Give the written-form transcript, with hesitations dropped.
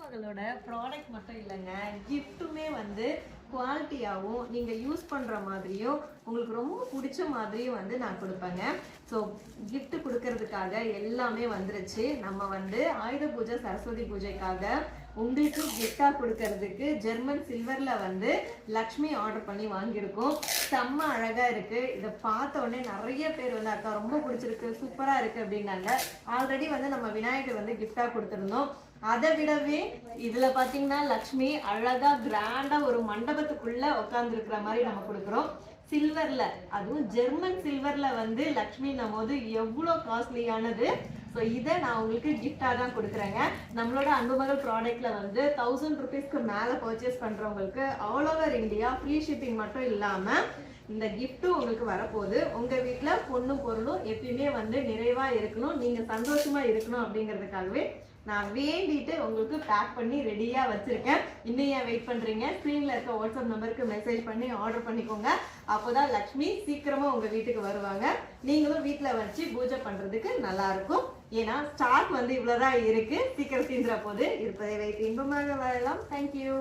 அன்புமகளோட product மட்டும் இல்லைங்க, கிஃப்ட்டுமே வந்து குவாலிட்டியாகவும் நீங்கள் யூஸ் பண்ணுற மாதிரியும் உங்களுக்கு ரொம்ப பிடிச்ச மாதிரியும் வந்து நான் கொடுப்பேங்க. ஸோ கிஃப்ட் கொடுக்கறதுக்காக எல்லாமே வந்துருச்சு. நம்ம வந்து ஆயுத பூஜை சரஸ்வதி பூஜைக்காக உங்களுக்கு கிஃப்டாக கொடுக்கறதுக்கு ஜெர்மன் சில்வரில் வந்து லக்ஷ்மி ஆர்டர் பண்ணி வாங்கியிருக்கோம். செம்ம அழகாக இருக்குது. இதை பார்த்த உடனே நிறைய பேர் வந்து அக்கா ரொம்ப பிடிச்சிருக்கு, சூப்பராக இருக்குது அப்படின்னாங்க. ஆல்ரெடி வந்து நம்ம விநாயகர் வந்து கிஃப்டாக கொடுத்துருந்தோம். அதை விடவே இதுல பாத்தீங்கன்னா லக்ஷ்மி அழகா கிராண்டா ஒரு மண்டபத்துக்குள்ள உட்கார்ந்து இருக்கிற மாதிரி நம்ம கொடுக்குறோம். சில்வர்ல, அதுவும் ஜெர்மன் சில்வர்ல வந்து லக்ஷ்மி நம்ம வந்து எவ்வளவு காஸ்ட்லியானது. ஸோ இதை நான் உங்களுக்கு கிஃப்டா தான் கொடுக்குறேங்க. நம்மளோட அன்புமகள் ப்ராடக்ட்ல வந்து 1000 ருபீஸ்க்கு மேல பர்ச்சேஸ் பண்றவங்களுக்கு all over India free shipping மட்டும் இல்லாம இந்த கிஃப்ட்டும் உங்களுக்கு வரப்போகுது. உங்க வீட்டுல பொண்ணும் பொருளும் எப்பயுமே வந்து நிறைவா இருக்கணும், நீங்க சந்தோஷமா இருக்கணும் அப்படிங்கிறதுக்காகவே நான் வேண்டிட்டு உங்களுக்கு பேக் பண்ணி ரெடியா வச்சிருக்கேன். இன்னும் ஏன் வெயிட் பண்றீங்க? ஸ்கிரீன்ல இருக்க வாட்ஸ்அப் நம்பருக்கு மெசேஜ் பண்ணி ஆர்டர் பண்ணிக்கோங்க. அப்போதான் லக்ஷ்மி சீக்கிரமா உங்க வீட்டுக்கு வருவாங்க. நீங்களும் வீட்டுல வச்சு பூஜை பண்றதுக்கு நல்லா இருக்கும். ஏன்னா ஸ்டாக் வந்து இவ்வளவுதான் இருக்கு, சீக்கிரம் தீந்துற போது. இருப்பதை வைத்து இன்பமாக வாழலாம். தேங்க்யூ.